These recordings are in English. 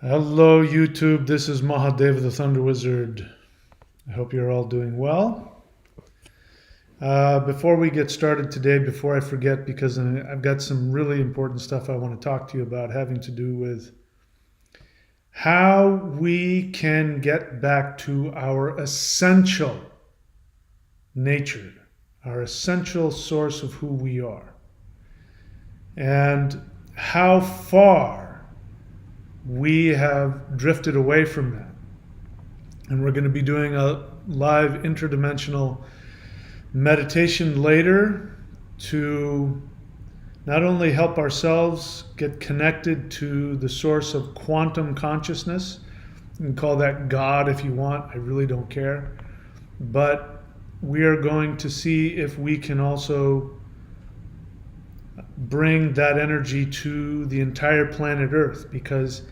Hello YouTube, this is Mahadeva the Thunder Wizard. I hope you're all doing well. Before we get started today, before I forget, because I've got some really important stuff I want to talk to you about having to do with how we can get back to our essential nature, our essential source of who we are, and how far we have drifted away from that. And we're going to be doing a live interdimensional meditation later to not only help ourselves get connected to the source of quantum consciousness, you can call that God if you want, I really don't care, but we are going to see if we can also bring that energy to the entire planet Earth, because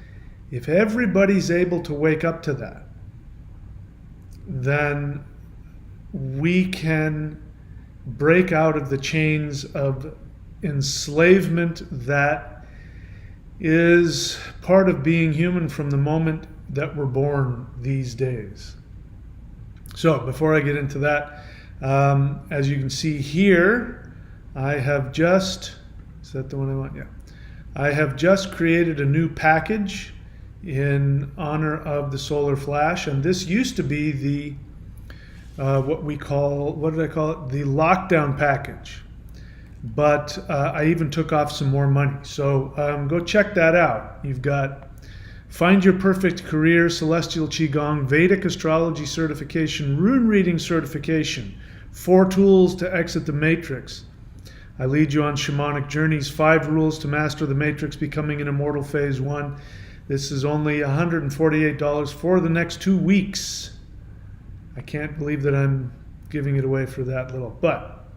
if everybody's able to wake up to that, then we can break out of the chains of enslavement that is part of being human from the moment that we're born these days. So before I get into that, as you can see here, I have just, is that the one I want? Yeah. I have just created a new package in honor of the solar flash, and this used to be the what did I call it? The lockdown package. But I even took off some more money. So go check that out. You've got Find Your Perfect Career, Celestial Qigong, Vedic Astrology Certification, Rune Reading Certification, 4 tools to exit the matrix. I lead you on shamanic journeys, 5 rules to master the matrix, becoming an immortal phase 1. This is only $148 for the next 2 weeks. I can't believe that I'm giving it away for that little. But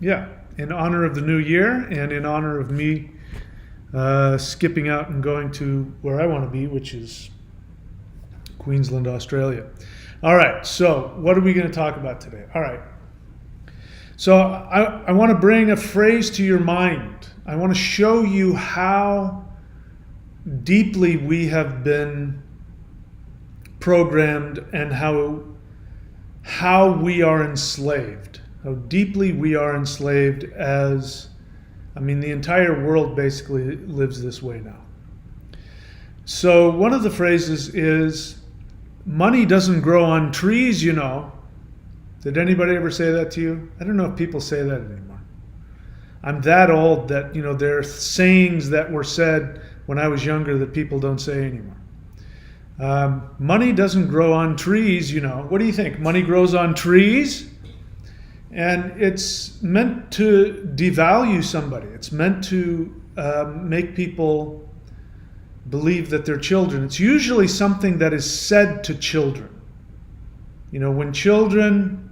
yeah, in honor of the new year and in honor of me skipping out and going to where I want to be, which is Queensland, Australia. All right, so what are we going to talk about today? All right. So I want to bring a phrase to your mind. I want to show you how deeply we have been programmed and how we are enslaved. How deeply we are enslaved as, the entire world basically lives this way now. So one of the phrases is, money doesn't grow on trees, you know. Did anybody ever say that to you? I don't know if people say that anymore. I'm that old that, there are sayings that were said when I was younger that people don't say anymore. Money doesn't grow on trees, you know. What do you think? Money grows on trees? And it's meant to devalue somebody. It's meant to make people believe that they're children. It's usually something that is said to children. When children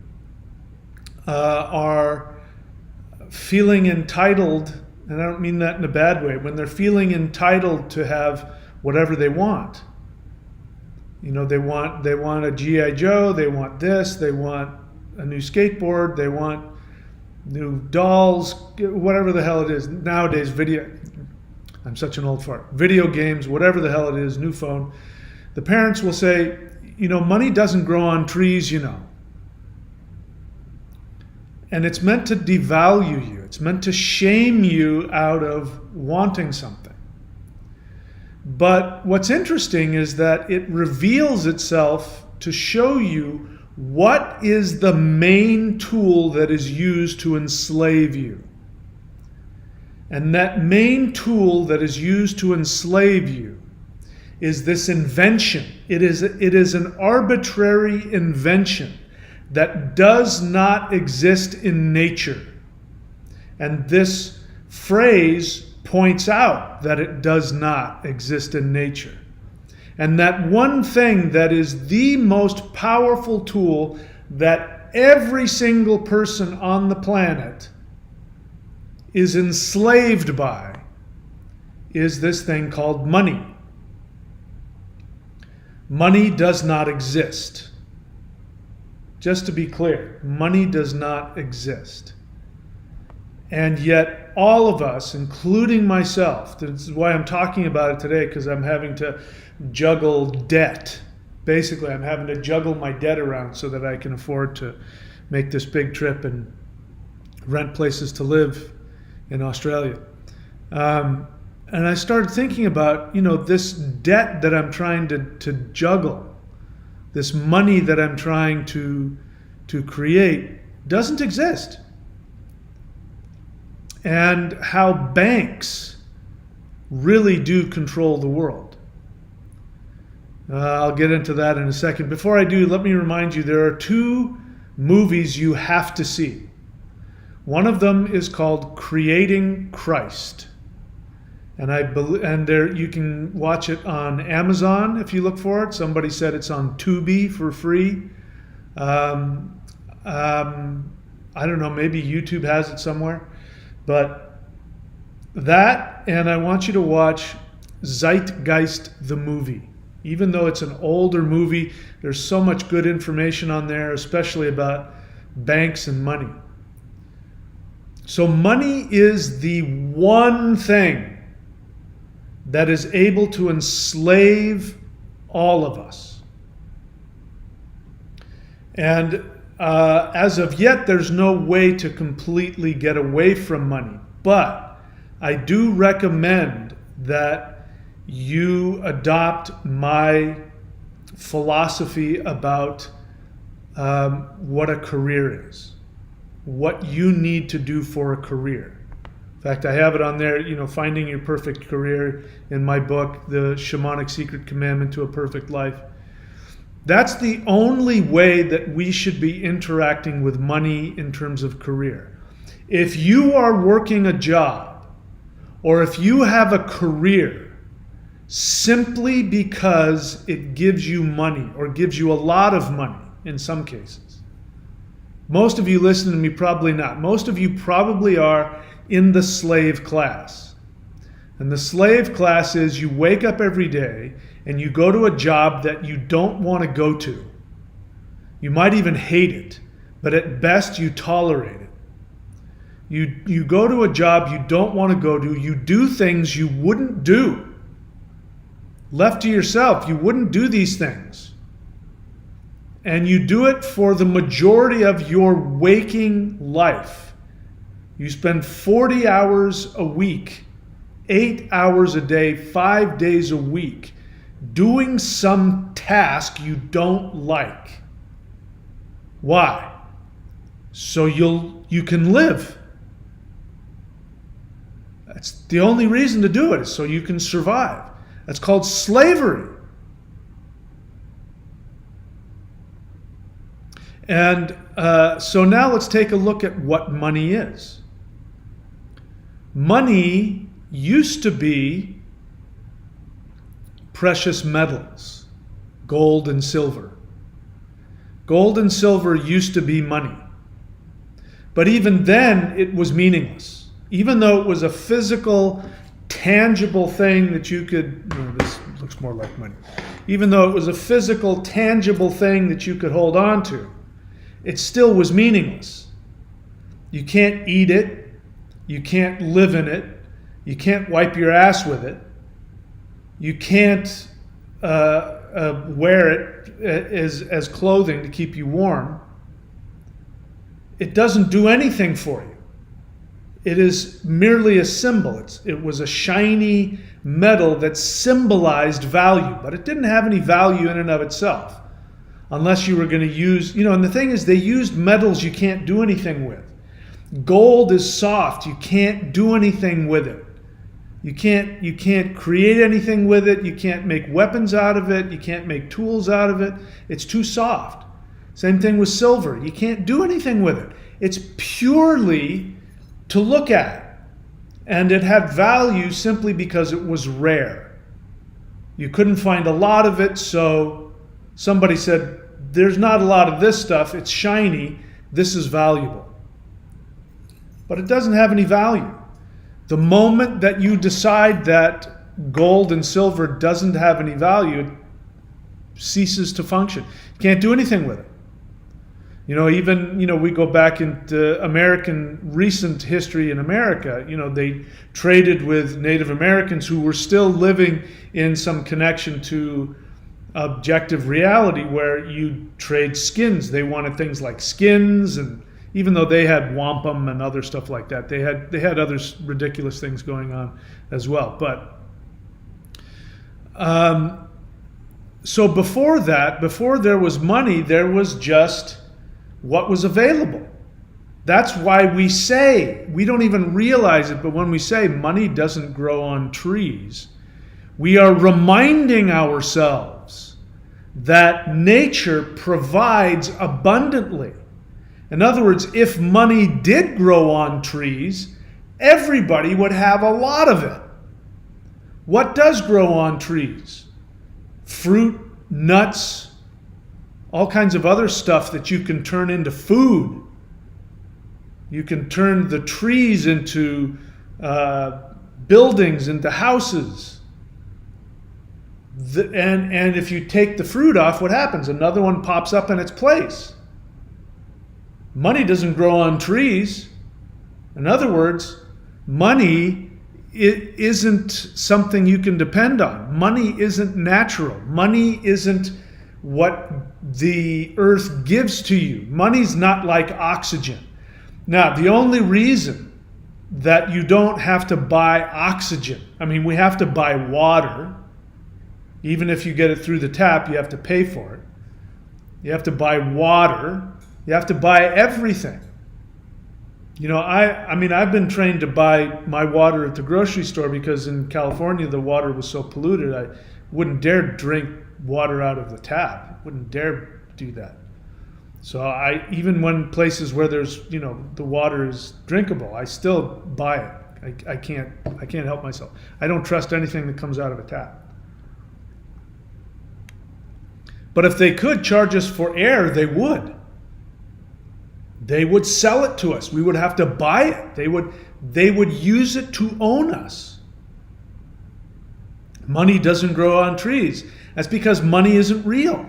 are feeling entitled, and I don't mean that in a bad way, when they're feeling entitled to have whatever they want. They want a G.I. Joe, they want this, they want a new skateboard, they want new dolls, whatever the hell it is. Nowadays, I'm such an old fart. Video games, whatever the hell it is, new phone. The parents will say, money doesn't grow on trees, And it's meant to devalue you. It's meant to shame you out of wanting something. But what's interesting is that it reveals itself to show you what is the main tool that is used to enslave you. And that main tool that is used to enslave you is this invention. It is an arbitrary invention that does not exist in nature. And this phrase points out that it does not exist in nature. And that one thing that is the most powerful tool that every single person on the planet is enslaved by is this thing called money. Money does not exist. Just to be clear, money does not exist. And yet all of us, including myself, this is why I'm talking about it today, because I'm having to juggle debt. Basically, I'm having to juggle my debt around so that I can afford to make this big trip and rent places to live in Australia. And I started thinking about, this debt that I'm trying to juggle, this money that I'm trying to create doesn't exist. And how banks really do control the world. I'll get into that in a second. Before I do, let me remind you, there are 2 movies you have to see. One of them is called Creating Christ. And there you can watch it on Amazon if you look for it. Somebody said it's on Tubi for free. I don't know, maybe YouTube has it somewhere. But that, and I want you to watch Zeitgeist the movie. Even though it's an older movie, there's so much good information on there, especially about banks and money. So money is the one thing that is able to enslave all of us. And as of yet, there's no way to completely get away from money. But I do recommend that you adopt my philosophy about what a career is, what you need to do for a career. In fact, I have it on there, Finding Your Perfect Career in my book, The Shamanic Secret Commandment to a Perfect Life. That's the only way that we should be interacting with money in terms of career. If you are working a job, or if you have a career simply because it gives you money, or gives you a lot of money in some cases, most of you listen to me, probably not. Most of you probably are in the slave class. And the slave class is you wake up every day and you go to a job that you don't want to go to. You might even hate it, but at best you tolerate it. You go to a job you don't want to go to. You do things you wouldn't do. Left to yourself, you wouldn't do these things. And you do it for the majority of your waking life. You spend 40 hours a week, 8 hours a day, 5 days a week, doing some task you don't like. Why? So you can live. That's the only reason to do it, is so you can survive. That's called slavery. And so now let's take a look at what money is. Money used to be precious metals, gold and silver. Gold and silver used to be money. But even then, it was meaningless. Even though it was a physical, tangible thing that you could, this looks more like money. Even though it was a physical, tangible thing that you could hold on to, it still was meaningless. You can't eat it. You can't live in it. You can't wipe your ass with it. You can't wear it as clothing to keep you warm. It doesn't do anything for you. It is merely a symbol. It was a shiny metal that symbolized value, but it didn't have any value in and of itself. Unless you were going to use, and the thing is, they used metals you can't do anything with. Gold is soft. You can't do anything with it. You can't create anything with it. You can't make weapons out of it. You can't make tools out of it. It's too soft. Same thing with silver. You can't do anything with it. It's purely to look at. And it had value simply because it was rare. You couldn't find a lot of it, so somebody said, there's not a lot of this stuff. It's shiny. This is valuable. But it doesn't have any value. The moment that you decide that gold and silver doesn't have any value, it ceases to function. You can't do anything with it. Even, we go back into recent history in America. They traded with Native Americans who were still living in some connection to objective reality, where you trade skins. They wanted things like skins, and even though they had wampum and other stuff like that, they had other ridiculous things going on as well. But so before there was money, there was just what was available. That's why we say, we don't even realize it, but when we say money doesn't grow on trees, we are reminding ourselves that nature provides abundantly. In other words, if money did grow on trees, everybody would have a lot of it. What does grow on trees? Fruit, nuts, all kinds of other stuff that you can turn into food. You can turn the trees into buildings, into houses. And if you take the fruit off, what happens? Another one pops up in its place. Money doesn't grow on trees. In other words, money isn't something you can depend on. Money isn't natural. Money isn't what the earth gives to you. Money's not like oxygen. Now, the only reason that you don't have to buy oxygen, we have to buy water. Even if you get it through the tap, you have to pay for it. You have to buy water. You have to buy everything. I've been trained to buy my water at the grocery store because in California the water was so polluted. I wouldn't dare drink water out of the tap. Wouldn't dare do that. So even when places where there's, the water is drinkable, I still buy it. I can't help myself. I don't trust anything that comes out of a tap. But if they could charge us for air, they would. They would sell it to us. We would have to buy it. They would use it to own us. Money doesn't grow on trees. That's because money isn't real.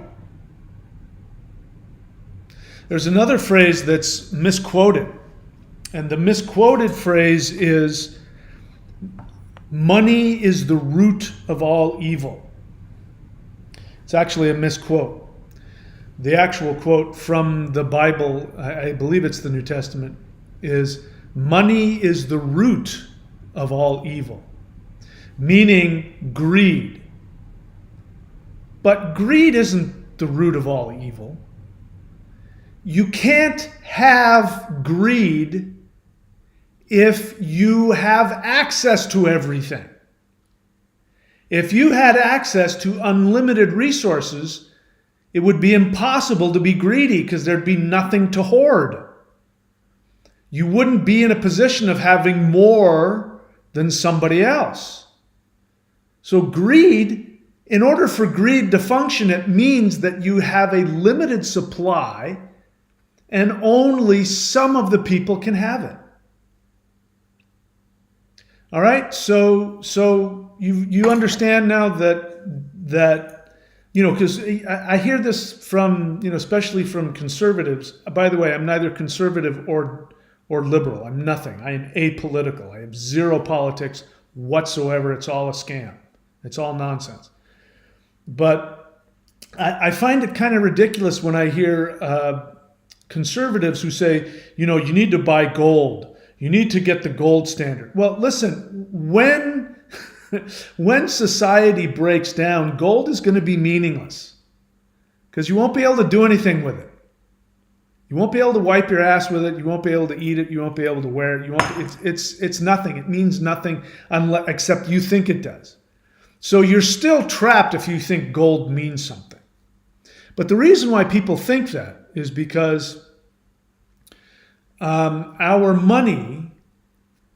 There's another phrase that's misquoted. And the misquoted phrase is, money is the root of all evil. It's actually a misquote. The actual quote from the Bible, I believe it's the New Testament, is, money is the root of all evil. Meaning greed. But greed isn't the root of all evil. You can't have greed if you have access to everything. If you had access to unlimited resources, it would be impossible to be greedy because there'd be nothing to hoard. You wouldn't be in a position of having more than somebody else. So greed, in order for greed to function, it means that you have a limited supply and only some of the people can have it. All right, so you understand now that because I hear this from, especially from conservatives. By the way, I'm neither conservative or liberal. I'm nothing. I am apolitical. I have zero politics whatsoever. It's all a scam. It's all nonsense. But I find it kind of ridiculous when I hear conservatives who say, you need to buy gold. You need to get the gold standard. Well, listen, when society breaks down, gold is going to be meaningless because you won't be able to do anything with it. You won't be able to wipe your ass with it. You won't be able to eat it. You won't be able to wear it. It's nothing. It means nothing except you think it does. So you're still trapped if you think gold means something. But the reason why people think that is because our money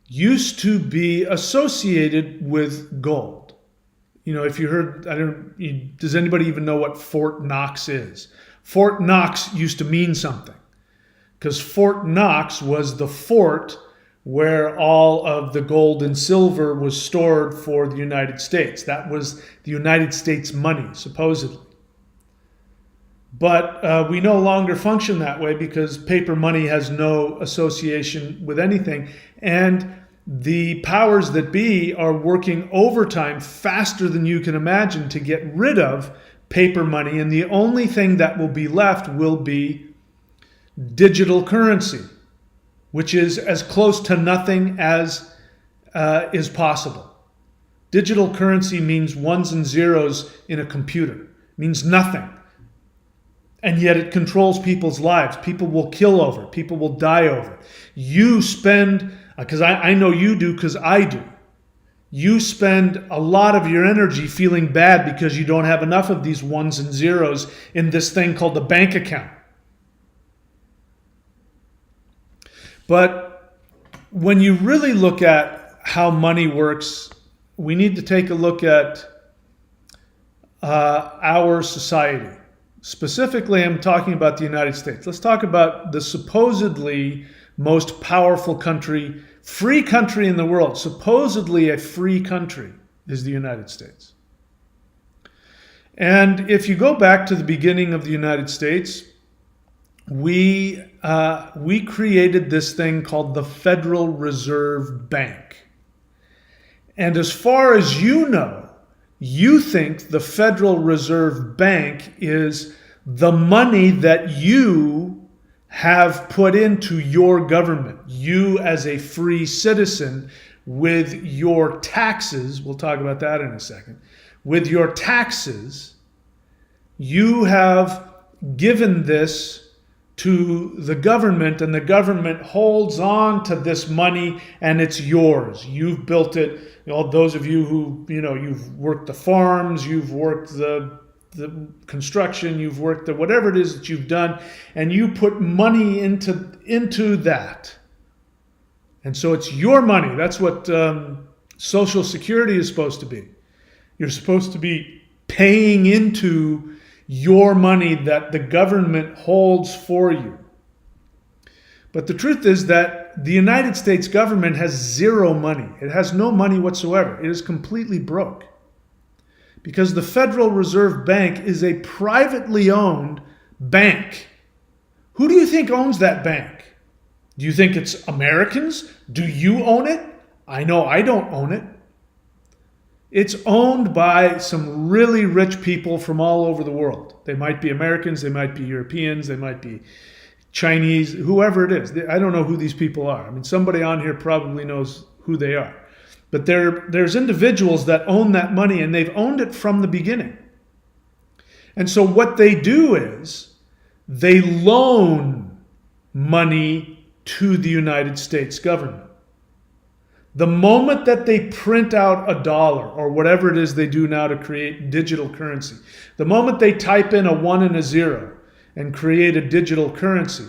used to be associated with gold. If you heard, does anybody even know what Fort Knox is? Fort Knox used to mean something because Fort Knox was the fort where all of the gold and silver was stored for the United States. That was the United States money, supposedly. But we no longer function that way because paper money has no association with anything. And the powers that be are working overtime faster than you can imagine to get rid of paper money. And the only thing that will be left will be digital currency, which is as close to nothing as is possible. Digital currency means ones and zeros in a computer. It means nothing. And yet it controls people's lives. People will kill over it. People will die over it. You spend, because I know you do because I do. You spend a lot of your energy feeling bad because you don't have enough of these ones and zeros in this thing called the bank account. But when you really look at how money works, we need to take a look at our society. Specifically, I'm talking about the United States. Let's talk about the supposedly most powerful country, free country in the world. Supposedly a free country is the United States. And if you go back to the beginning of the United States, we created this thing called the Federal Reserve Bank. And as far as you know, you think the Federal Reserve Bank is the money that you have put into your government. You as a free citizen with your taxes, we'll talk about that in a second, with your taxes, you have given this to the government, and the government holds on to this money and it's yours. You've built it. Those of you who, you've worked the farms, you've worked the construction, you've worked the whatever it is that you've done, and you put money into that. And so it's your money. That's what Social Security is supposed to be. You're supposed to be paying into your money that the government holds for you. But the truth is that the United States government has zero money. It has no money whatsoever. It is completely broke. Because the Federal Reserve Bank is a privately owned bank. Who do you think owns that bank? Do you think it's Americans? Do you own it? I know I don't own it. It's owned by some really rich people from all over the world. They might be Americans, they might be Europeans, they might be Chinese, whoever it is. I don't know who these people are. I mean, somebody on here probably knows who they are. But there's individuals that own that money, and they've owned it from the beginning. And so what they do is they loan money to the United States government. The moment that they print out a dollar or whatever it is they do now to create digital currency, the moment they type in a 1 and a 0 and create a digital currency,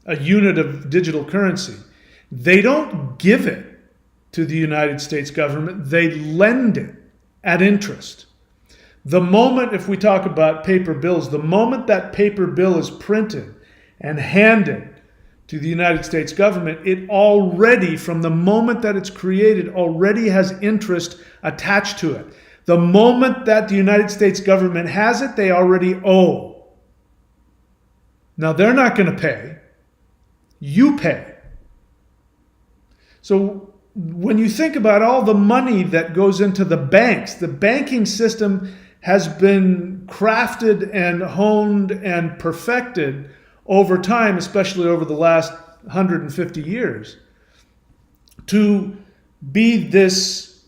a unit of digital currency, they don't give it to the United States government, they lend it at interest. The moment, if we talk about paper bills, the moment that paper bill is printed and handed to the United States government, it already, from the moment that it's created, already has interest attached to it. The moment that the United States government has it, they already owe. Now, they're not going to pay. You pay. So when you think about all the money that goes into the banks, the banking system has been crafted and honed and perfected over time, especially over the last 150 years, to be this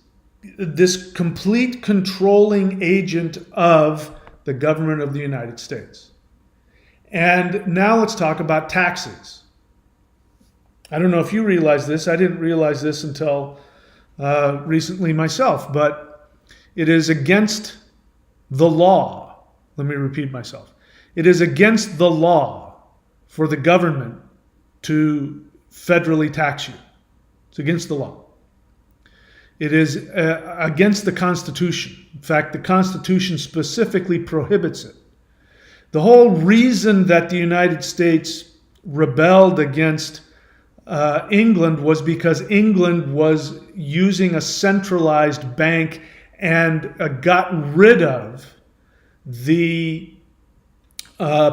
complete controlling agent of the government of the United States. And now let's talk about taxes. I don't know if you realize this. I didn't realize this until recently myself, but it is against the law. Let me repeat myself. It is against the law for the government to federally tax you. It's against the law. It is against the Constitution. In fact, the Constitution specifically prohibits it. The whole reason that the United States rebelled against England was because England was using a centralized bank and got rid of the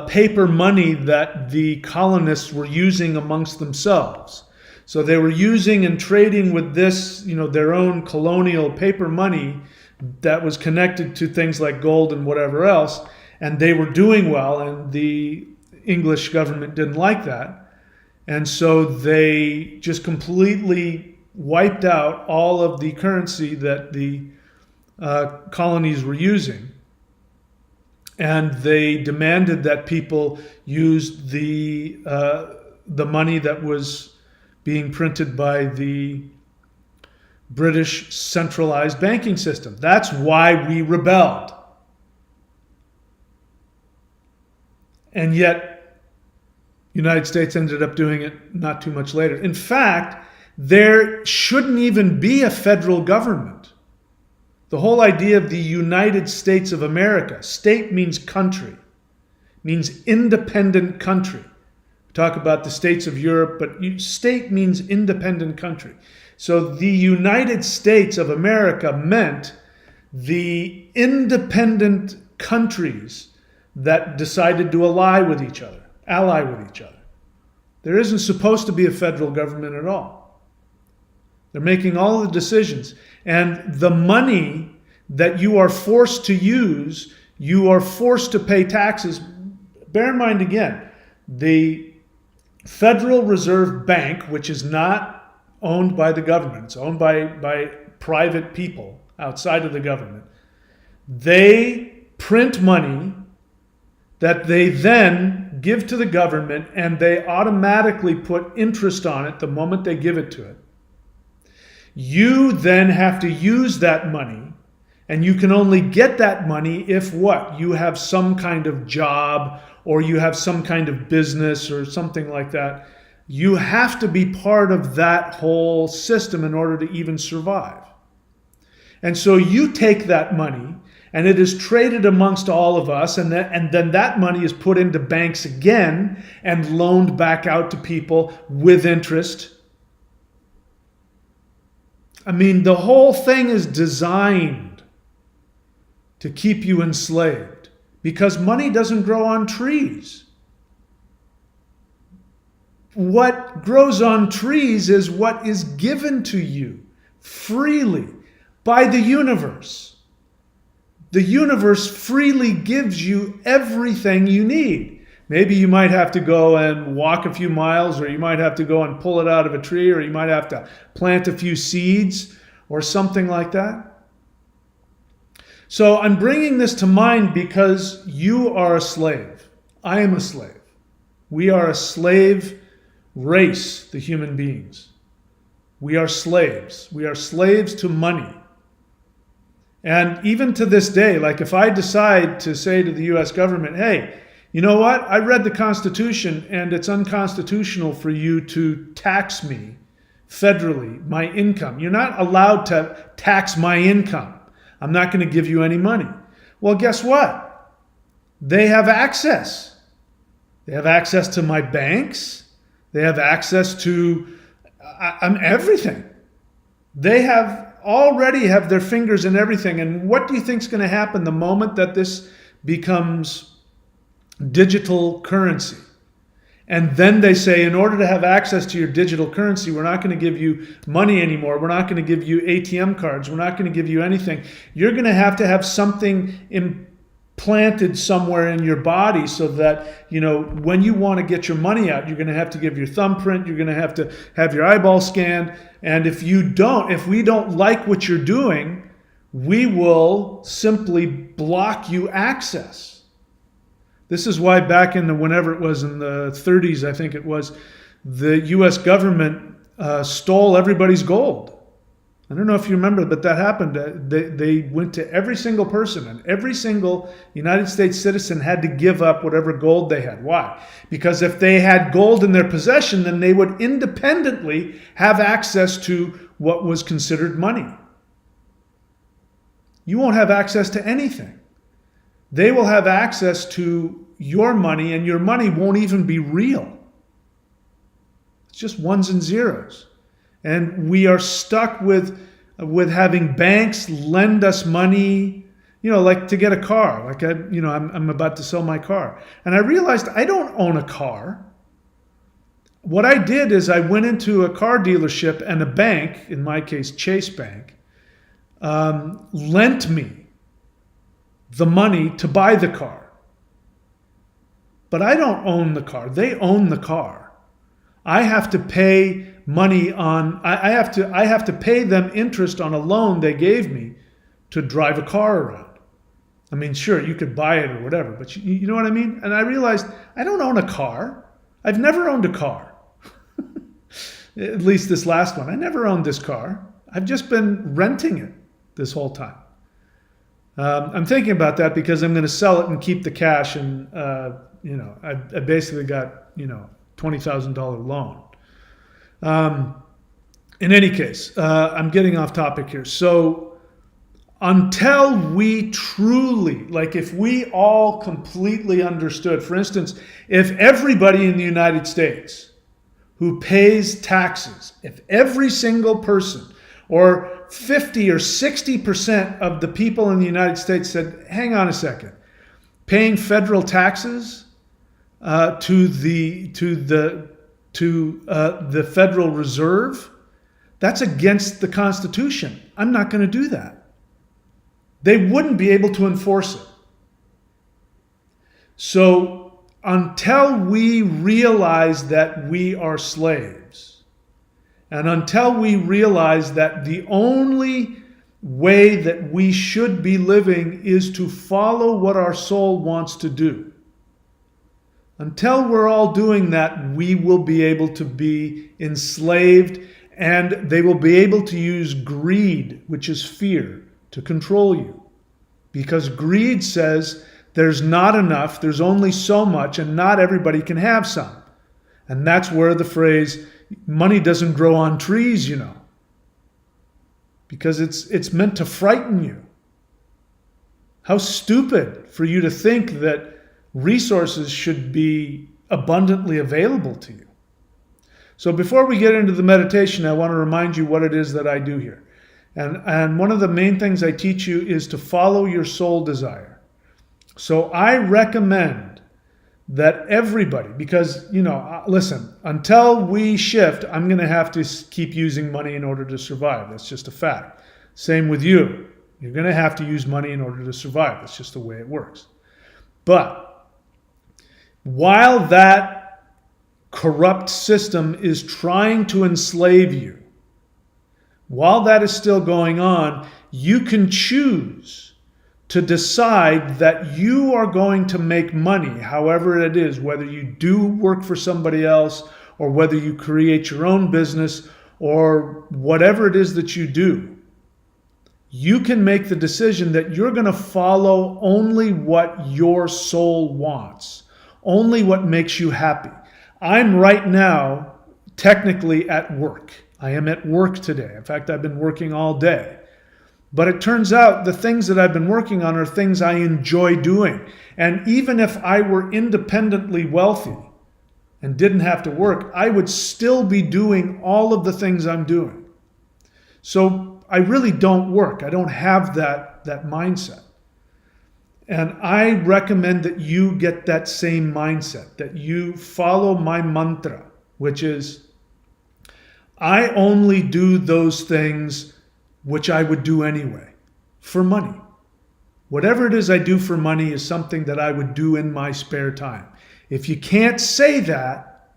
paper money that the colonists were using amongst themselves. So they were using and trading with this, their own colonial paper money that was connected to things like gold and whatever else, and they were doing well, and the English government didn't like that. And so they just completely wiped out all of the currency that the colonies were using. And they demanded that people use the money that was being printed by the British centralized banking system. That's why we rebelled. And yet, the United States ended up doing it not too much later. In fact, there shouldn't even be a federal government. The whole idea of the United States of America, state means country, means independent country. We talk about the states of Europe, but state means independent country. So the United States of America meant the independent countries that decided to ally with each other. There isn't supposed to be a federal government at all. They're making all the decisions. And the money that you are forced to use, you are forced to pay taxes. Bear in mind again, the Federal Reserve Bank, which is not owned by the government, it's owned by private people outside of the government, they print money that they then give to the government, and they automatically put interest on it the moment they give it to it. You then have to use that money, and you can only get that money if what? You have some kind of job, or you have some kind of business or something like that. You have to be part of that whole system in order to even survive. And so you take that money, and it is traded amongst all of us, and then that money is put into banks again and loaned back out to people with interest. I mean, the whole thing is designed to keep you enslaved because money doesn't grow on trees. What grows on trees is what is given to you freely by the universe. The universe freely gives you everything you need. Maybe you might have to go and walk a few miles, or you might have to go and pull it out of a tree, or you might have to plant a few seeds or something like that. So I'm bringing this to mind because you are a slave. I am a slave. We are a slave race, the human beings. We are slaves. We are slaves to money. And even to this day, like if I decide to say to the US government, hey, you know what? I read the Constitution and it's unconstitutional for you to tax me federally, my income. You're not allowed to tax my income. I'm not going to give you any money. Well, guess what? They have access. They have access to my banks. They have access to everything. They already have their fingers in everything. And what do you think is going to happen the moment that this becomes digital currency? And then they say, in order to have access to your digital currency, we're not going to give you money anymore. We're not going to give you ATM cards. We're not going to give you anything. You're going to have something implanted somewhere in your body so that, when you want to get your money out, you're going to have to give your thumbprint. You're going to have your eyeball scanned. And if we don't like what you're doing, we will simply block you access. This is why back in whenever it was in the 30s, I think it was, the US government stole everybody's gold. I don't know if you remember, but that happened. They went to every single person, and every single United States citizen had to give up whatever gold they had. Why? Because if they had gold in their possession, then they would independently have access to what was considered money. You won't have access to anything. They will have access to your money, and your money won't even be real. It's just ones and zeros. And we are stuck with having banks lend us money, like to get a car. Like I'm about to sell my car. And I realized I don't own a car. What I did is I went into a car dealership and a bank, in my case Chase Bank, lent me the money to buy the car. But I don't own the car. They own the car. I have to pay money on, I have to pay them interest on a loan they gave me to drive a car around. I mean, sure, you could buy it or whatever, but you know what I mean? And I realized I don't own a car. I've never owned a car. At least this last one. I never owned this car. I've just been renting it this whole time. I'm thinking about that because I'm going to sell it and keep the cash. And, I basically got, $20,000 loan. In any case, I'm getting off topic here. So until we truly, like if we all completely understood, for instance, if everybody in the United States who pays taxes, if every single person or 50 or 60% of the people in the United States said, hang on a second, paying federal taxes to the Federal Reserve, that's against the Constitution. I'm not going to do that. They wouldn't be able to enforce it. So until we realize that we are slaves, and until we realize that the only way that we should be living is to follow what our soul wants to do, until we're all doing that, we will be able to be enslaved, and they will be able to use greed, which is fear, to control you. Because greed says there's not enough, there's only so much, and not everybody can have some. And that's where the phrase, money doesn't grow on trees, because it's meant to frighten you. How stupid for you to think that resources should be abundantly available to you. So before we get into the meditation, I want to remind you what it is that I do here. And one of the main things I teach you is to follow your soul desire. So I recommend that everybody, because, listen, until we shift, I'm going to have to keep using money in order to survive. That's just a fact. Same with you. You're going to have to use money in order to survive. That's just the way it works. But while that corrupt system is trying to enslave you, while that is still going on, you can choose to decide that you are going to make money, however it is, whether you do work for somebody else or whether you create your own business or whatever it is that you do. You can make the decision that you're going to follow only what your soul wants, only what makes you happy. I'm right now technically at work. I am at work today. In fact, I've been working all day. But it turns out the things that I've been working on are things I enjoy doing. And even if I were independently wealthy and didn't have to work, I would still be doing all of the things I'm doing. So I really don't work. I don't have that mindset. And I recommend that you get that same mindset, that you follow my mantra, which is, I only do those things which I would do anyway, for money. Whatever it is I do for money is something that I would do in my spare time. If you can't say that,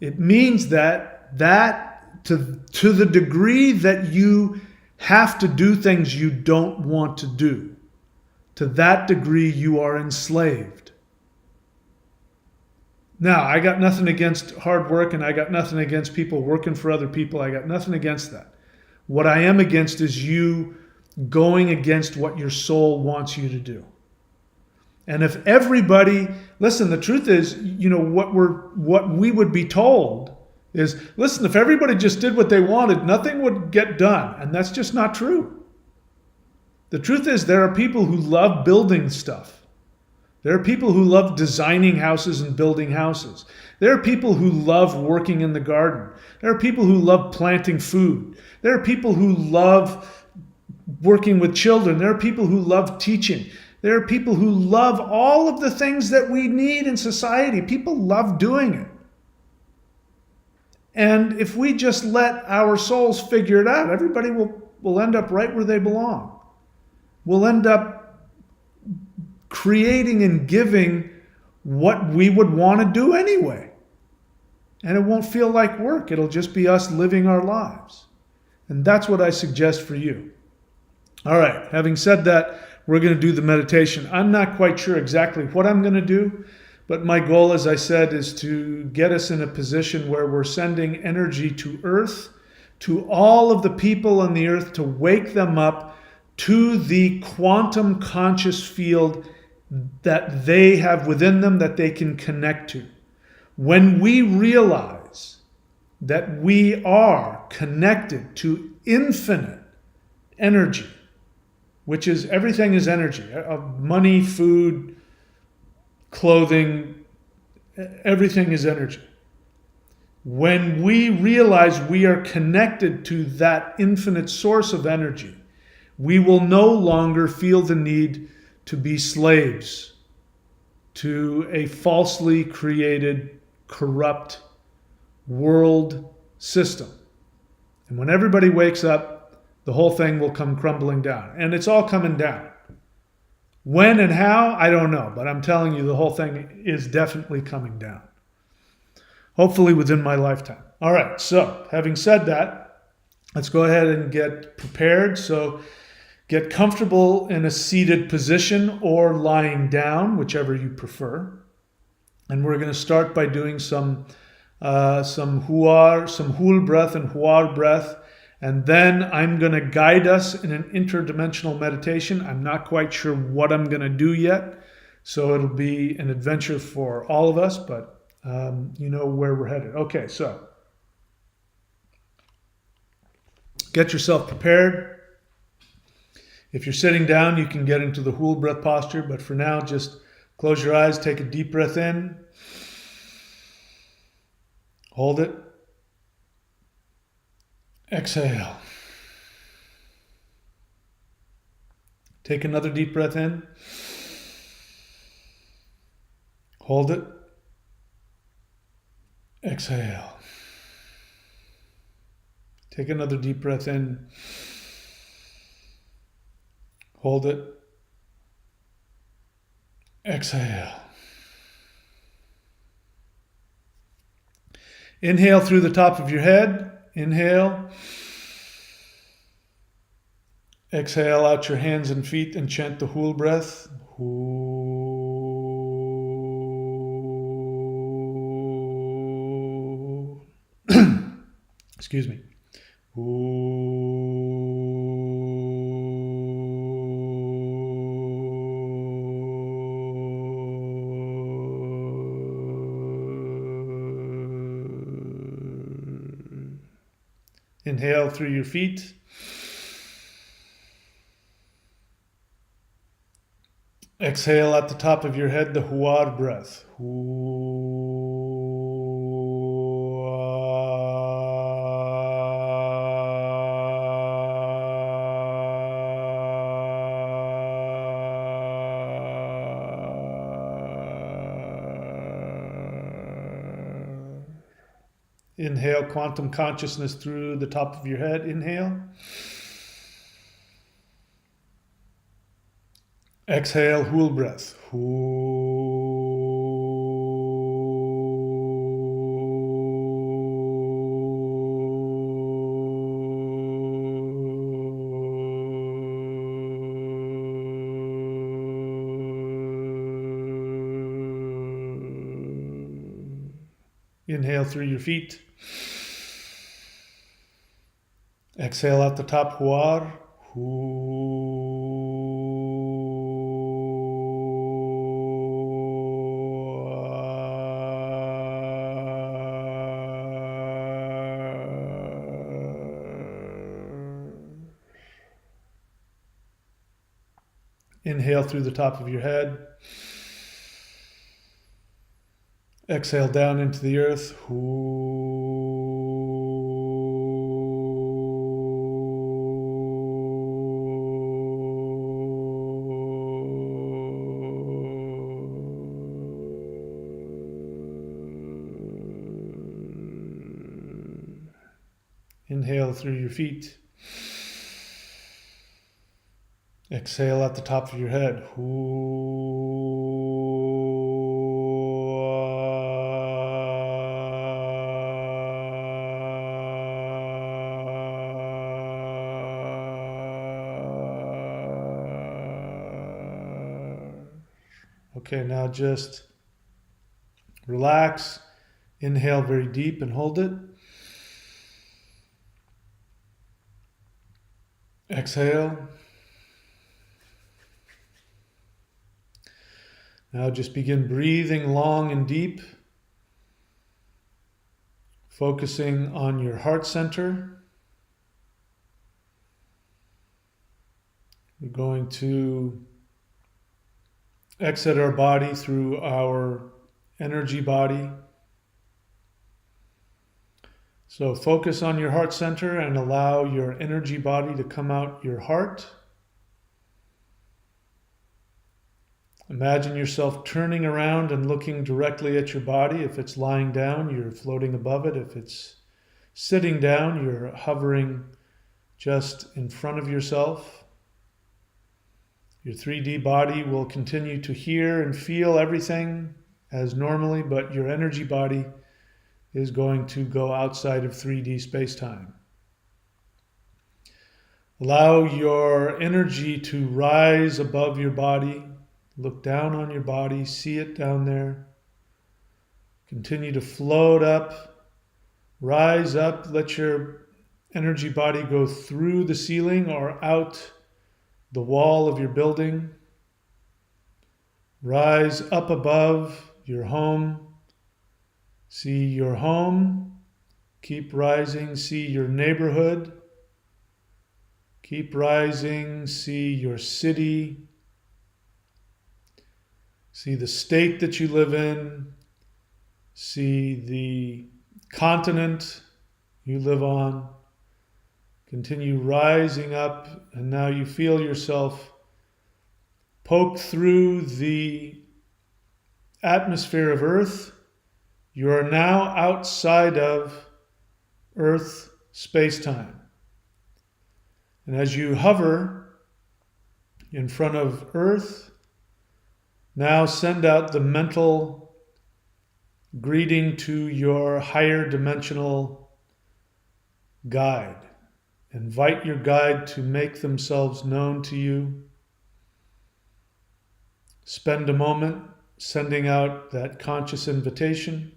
it means that to the degree that you have to do things you don't want to do, to that degree you are enslaved. Now, I got nothing against hard work, and I got nothing against people working for other people. I got nothing against that. What I am against is you going against what your soul wants you to do. And if everybody, listen, the truth is, what we would be told is, listen, if everybody just did what they wanted, nothing would get done. And that's just not true. The truth is, there are people who love building stuff. There are people who love designing houses and building houses. There are people who love working in the garden. There are people who love planting food. There are people who love working with children. There are people who love teaching. There are people who love all of the things that we need in society. People love doing it. And if we just let our souls figure it out, everybody will end up right where they belong. We'll end up creating and giving what we would want to do anyway. And it won't feel like work. It'll just be us living our lives. And that's what I suggest for you. All right, having said that, we're going to do the meditation. I'm not quite sure exactly what I'm going to do, but my goal, as I said, is to get us in a position where we're sending energy to Earth, to all of the people on the Earth, to wake them up to the quantum conscious field that they have within them that they can connect to. When we realize that we are connected to infinite energy, which is everything is energy, money, food, clothing, everything is energy. When we realize we are connected to that infinite source of energy, we will no longer feel the need to be slaves to a falsely created, corrupt world system. And when everybody wakes up, the whole thing will come crumbling down. And it's all coming down. When and how, I don't know. But I'm telling you, the whole thing is definitely coming down. Hopefully within my lifetime. All right, so having said that, let's go ahead and get prepared. So get comfortable in a seated position or lying down, whichever you prefer. And we're going to start by doing some HUUL breath and HUUL breath. And then I'm going to guide us in an interdimensional meditation. I'm not quite sure what I'm going to do yet. So it'll be an adventure for all of us, but you know where we're headed. Okay, so get yourself prepared. If you're sitting down, you can get into the HUUL breath posture. But for now, just close your eyes, take a deep breath in. Hold it. Exhale. Take another deep breath in. Hold it. Exhale. Take another deep breath in. Hold it. Exhale. Inhale through the top of your head. Inhale. Exhale out your hands and feet and chant the HUUL breath. Excuse me. Inhale through your feet. Exhale at the top of your head, the HUUL breath. Inhale quantum consciousness through the top of your head. Inhale. Exhale, HUUL breath. Inhale through your feet. Exhale at the top, HUUL. Inhale through the top of your head. Exhale down into the earth. Inhale through your feet. Exhale at the top of your head. Okay, now just relax. Inhale very deep and hold it. Exhale. Now just begin breathing long and deep, focusing on your heart center. We're going to exit our body through our energy body. So focus on your heart center and allow your energy body to come out your heart. Imagine yourself turning around and looking directly at your body. If it's lying down, you're floating above it. If it's sitting down, you're hovering just in front of yourself. Your 3D body will continue to hear and feel everything as normally, but your energy body is going to go outside of 3D space-time. Allow your energy to rise above your body. Look down on your body, see it down there. Continue to float up, rise up, let your energy body go through the ceiling or out the wall of your building. Rise up above your home. See your home. Keep rising, see your neighborhood. Keep rising, see your city. See the state that you live in. See the continent you live on. Continue rising up, and now you feel yourself poke through the atmosphere of Earth. You are now outside of Earth space-time. And as you hover in front of Earth, now send out the mental greeting to your higher dimensional guide. Invite your guide to make themselves known to you. Spend a moment sending out that conscious invitation.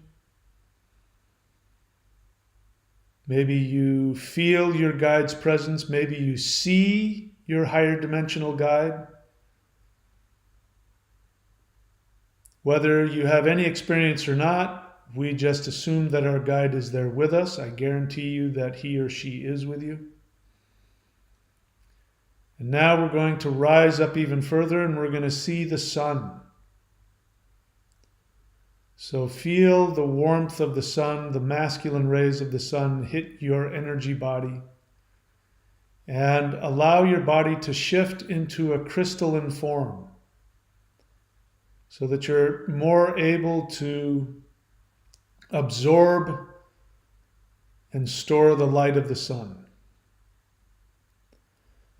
Maybe you feel your guide's presence. Maybe you see your higher dimensional guide. Whether you have any experience or not, we just assume that our guide is there with us. I guarantee you that he or she is with you. And now we're going to rise up even further and we're going to see the sun. So feel the warmth of the sun, the masculine rays of the sun hit your energy body. And allow your body to shift into a crystalline form, so that you're more able to absorb and store the light of the sun.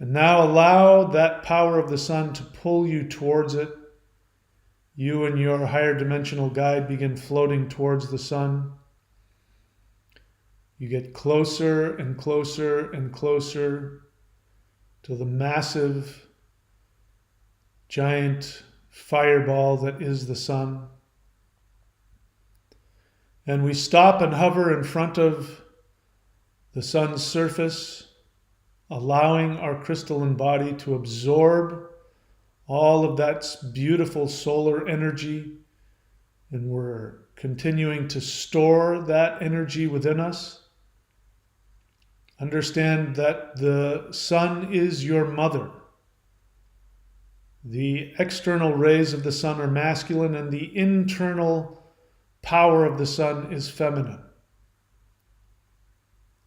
And now allow that power of the sun to pull you towards it. You and your higher dimensional guide begin floating towards the sun. You get closer and closer and closer to the massive, giant fireball that is the sun. And we stop and hover in front of the sun's surface, allowing our crystalline body to absorb all of that beautiful solar energy. And we're continuing to store that energy within us. Understand that the sun is your mother. The external rays of the sun are masculine and the internal power of the sun is feminine.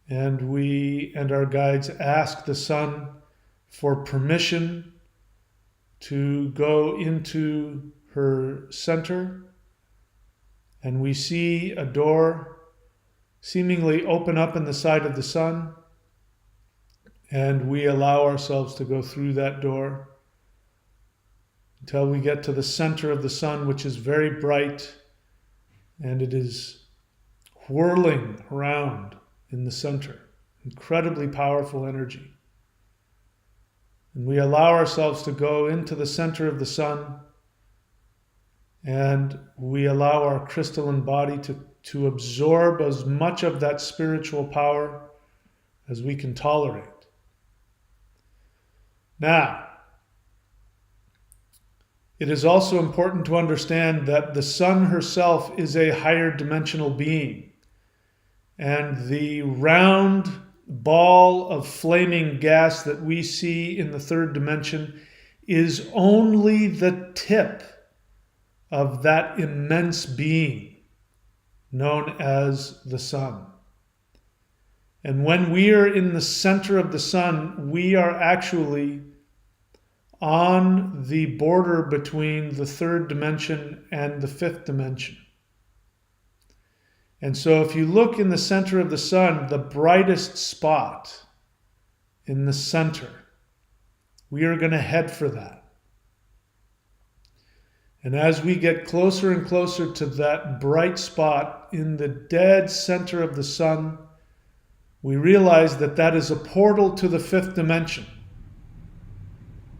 And we and our guides ask the sun for permission to go into her center. And we see a door seemingly open up in the side of the sun, and we allow ourselves to go through that door until we get to the center of the sun, which is very bright, and it is whirling around in the center. Incredibly powerful energy. And we allow ourselves to go into the center of the sun, and we allow our crystalline body to absorb as much of that spiritual power as we can tolerate. Now, it is also important to understand that the sun herself is a higher dimensional being, and the round ball of flaming gas that we see in the third dimension is only the tip of that immense being known as the sun. And when we are in the center of the sun, we are actually on the border between the third dimension and the fifth dimension. And so if you look in the center of the sun, the brightest spot in the center, we are going to head for that. And as we get closer and closer to that bright spot in the dead center of the sun, we realize that that is a portal to the fifth dimension.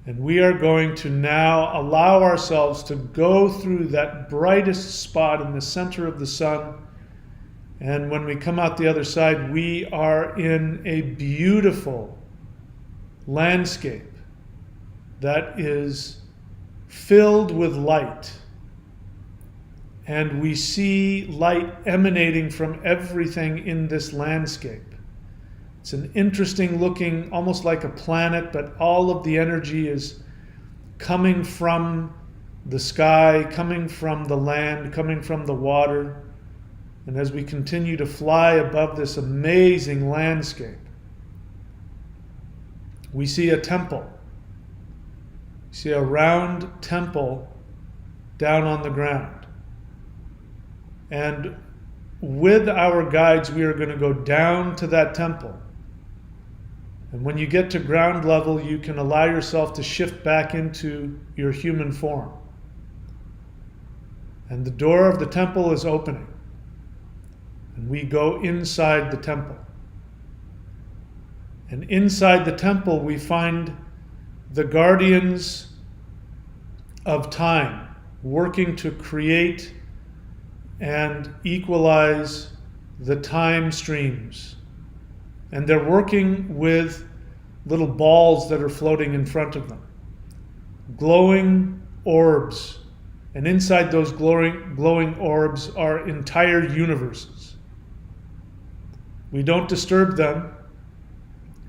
And we are going to now allow ourselves to go through that brightest spot in the center of the sun. And when we come out the other side, we are in a beautiful landscape that is filled with light. And we see light emanating from everything in this landscape. It's an interesting looking, almost like a planet, but all of the energy is coming from the sky, coming from the land, coming from the water. And as we continue to fly above this amazing landscape, we see a temple. We see a round temple down on the ground. And with our guides, we are going to go down to that temple. And when you get to ground level, you can allow yourself to shift back into your human form. And the door of the temple is opening. And we go inside the temple. And inside the temple, we find the guardians of time working to create and equalize the time streams. And they're working with little balls that are floating in front of them. Glowing orbs. And inside those glowing orbs are entire universes. We don't disturb them.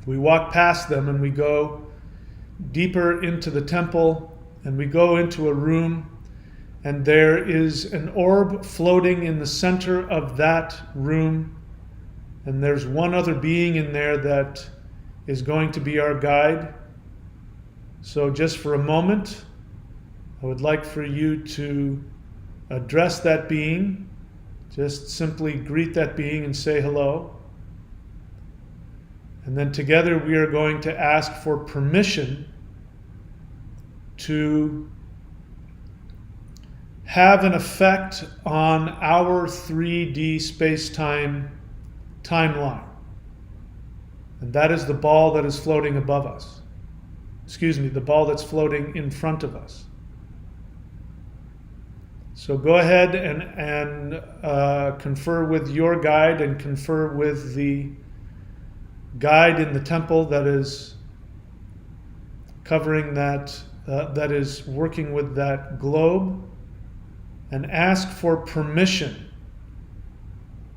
We walk past them and we go deeper into the temple, and we go into a room, and there is an orb floating in the center of that room, and there's one other being in there that is going to be our guide. So just for a moment, I would like for you to address that being. Just simply greet that being and say hello. And then together we are going to ask for permission to have an effect on our 3D space-time timeline. And that is the ball that is floating above us. Excuse me, the ball that's floating in front of us. So go ahead and confer with your guide and confer with the guide in the temple that is covering that, that is working with that globe, and ask for permission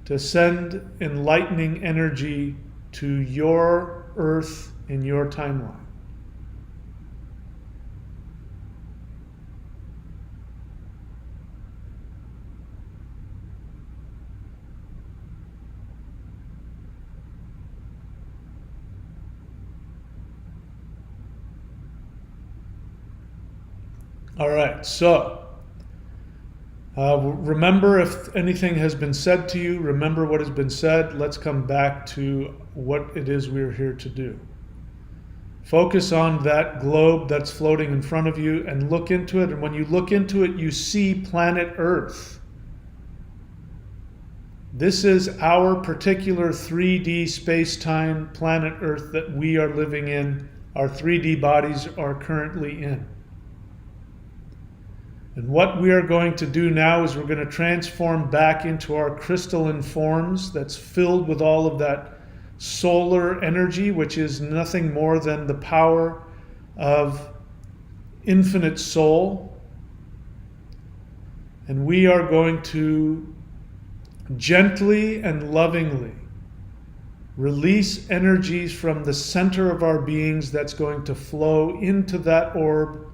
to send enlightening energy to your Earth in your timeline. All right, so Remember, if anything has been said to you, remember what has been said. Let's come back to what it is we're here to do. Focus on that globe that's floating in front of you and look into it. And when you look into it, you see planet Earth. This is our particular 3D space-time planet Earth that we are living in. Our 3D bodies are currently in. And what we are going to do now is we're going to transform back into our crystalline forms that's filled with all of that solar energy, which is nothing more than the power of infinite soul. And we are going to gently and lovingly release energies from the center of our beings that's going to flow into that orb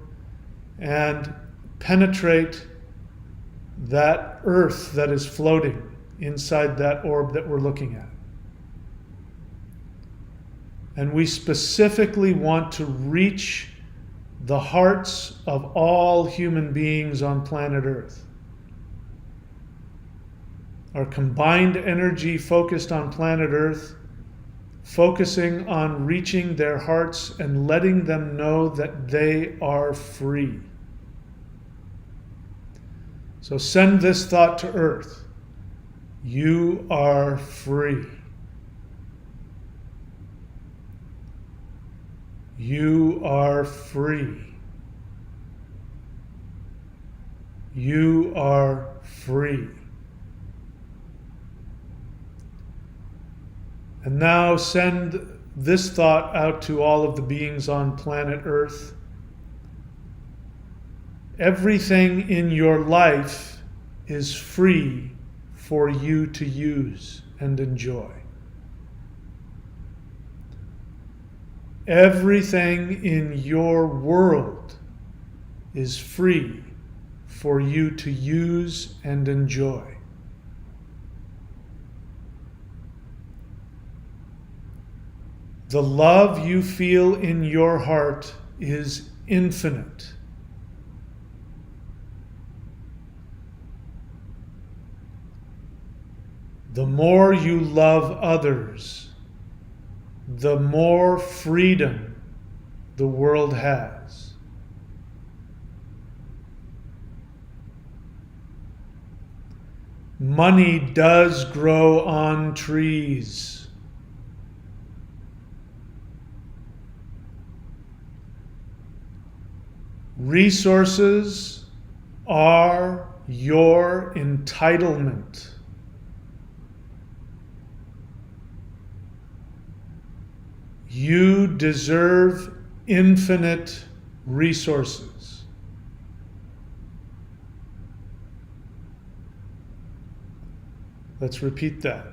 and penetrate that earth that is floating inside that orb that we're looking at. And we specifically want to reach the hearts of all human beings on planet Earth. Our combined energy focused on planet Earth, focusing on reaching their hearts and letting them know that they are free. So send this thought to Earth. You are free. You are free. You are free. And now send this thought out to all of the beings on planet Earth. Everything in your life is free for you to use and enjoy. Everything in your world is free for you to use and enjoy. The love you feel in your heart is infinite. The more you love others, the more freedom the world has. Money does grow on trees. Resources are your entitlement. You deserve infinite resources. Let's repeat that.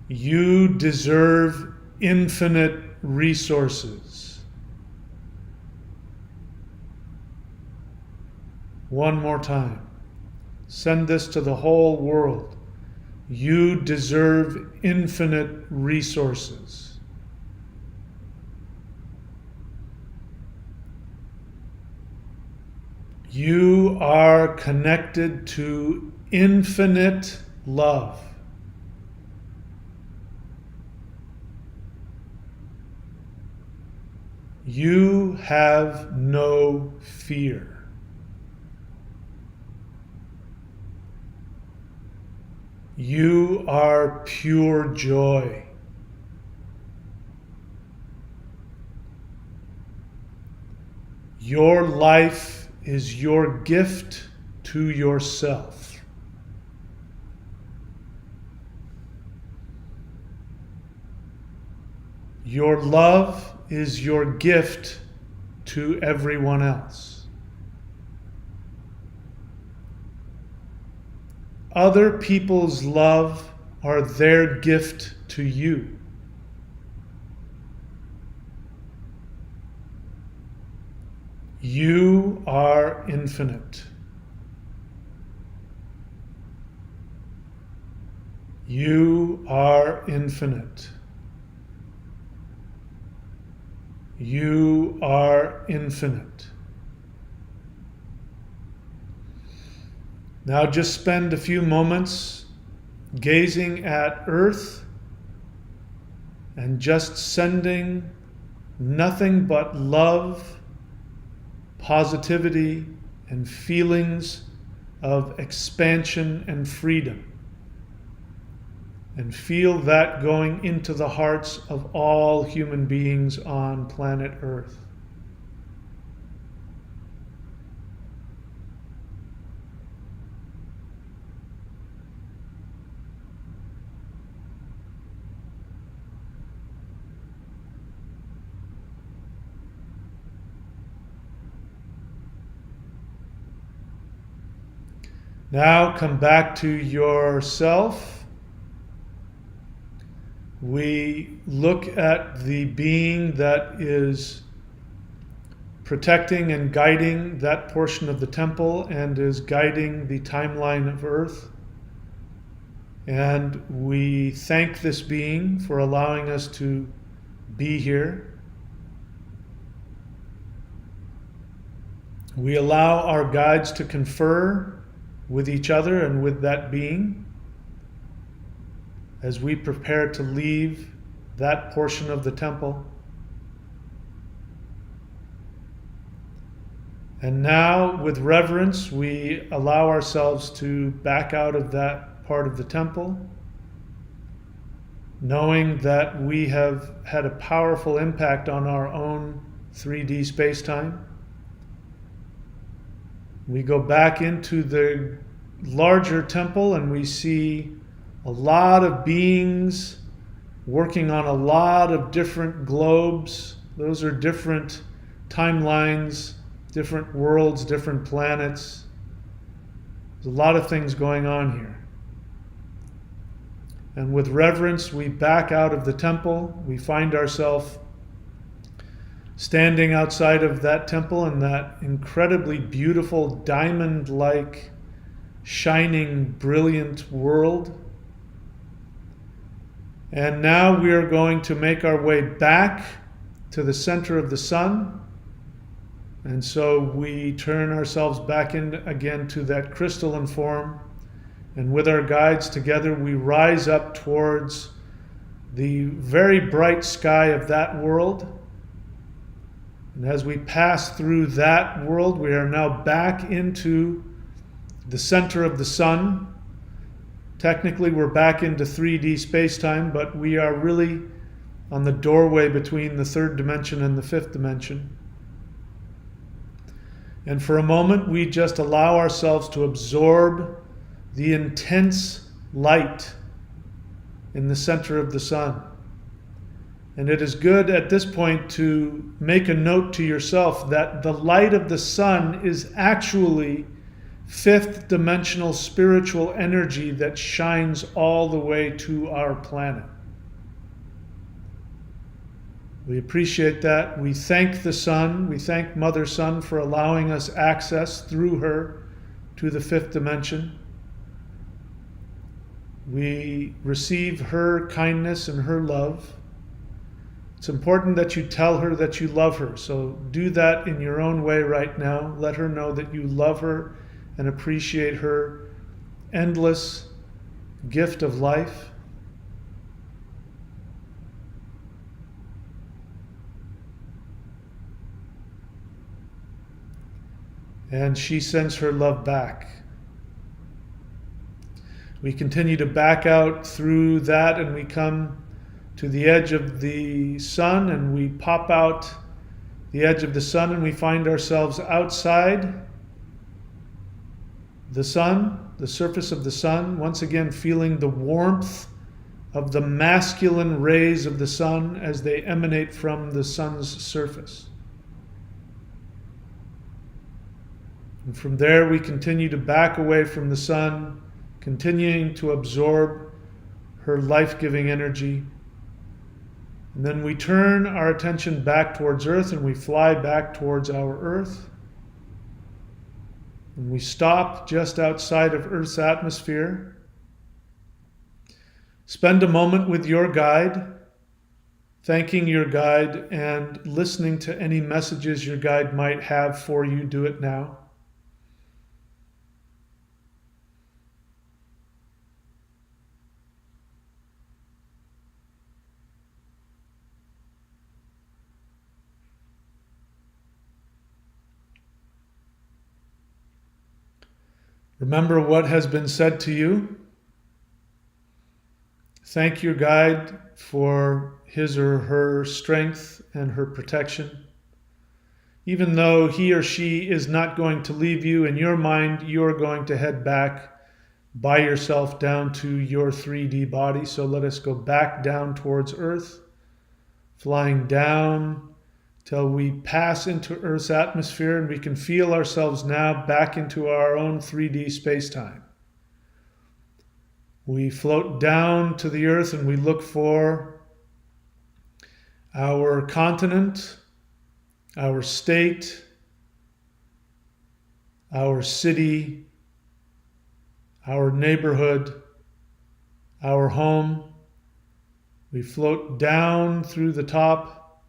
You deserve infinite resources. One more time. Send this to the whole world. You deserve infinite resources. You are connected to infinite love. You have no fear. You are pure joy. Your life is your gift to yourself. Your love is your gift to everyone else. Other people's love are their gift to you. You are infinite. You are infinite. You are infinite. Now just spend a few moments gazing at Earth and just sending nothing but love, positivity, and feelings of expansion and freedom. And feel that going into the hearts of all human beings on planet Earth. Now come back to yourself. We look at the being that is protecting and guiding that portion of the temple and is guiding the timeline of Earth. And we thank this being for allowing us to be here. We allow our guides to confer with each other and with that being as we prepare to leave that portion of the temple. And now, with reverence, we allow ourselves to back out of that part of the temple, knowing that we have had a powerful impact on our own 3D space-time. We go back into the larger temple and we see a lot of beings working on a lot of different globes. Those are different timelines, different worlds, different planets. There's a lot of things going on here. And with reverence, we back out of the temple. We find ourselves standing outside of that temple in that incredibly beautiful diamond-like, shining, brilliant world. And now we are going to make our way back to the center of the sun. And so we turn ourselves back in again to that crystalline form. And with our guides together, we rise up towards the very bright sky of that world. And as we pass through that world, we are now back into the center of the sun. Technically, we're back into 3D space-time, but we are really on the doorway between the third dimension and the fifth dimension. And for a moment, we just allow ourselves to absorb the intense light in the center of the sun. And it is good at this point to make a note to yourself that the light of the sun is actually fifth dimensional spiritual energy that shines all the way to our planet. We appreciate that. We thank the sun. We thank Mother Sun for allowing us access through her to the fifth dimension. We receive her kindness and her love. It's important that you tell her that you love her. So do that in your own way right now. Let her know that you love her and appreciate her endless gift of life. And she sends her love back. We continue to back out through that and we come to the edge of the sun and we pop out the edge of the sun and we find ourselves outside the sun, the surface of the sun, once again feeling the warmth of the masculine rays of the sun as they emanate from the sun's surface. And from there we continue to back away from the sun, continuing to absorb her life-giving energy. And then we turn our attention back towards Earth and we fly back towards our Earth. And we stop just outside of Earth's atmosphere. Spend a moment with your guide, thanking your guide and listening to any messages your guide might have for you. Do it now. Remember what has been said to you. Thank your guide for his or her strength and her protection. Even though he or she is not going to leave you, in your mind, you're going to head back by yourself down to your 3D body. So let us go back down towards Earth, flying down till we pass into Earth's atmosphere, and we can feel ourselves now back into our own 3D space-time. We float down to the Earth and we look for our continent, our state, our city, our neighborhood, our home. We float down through the top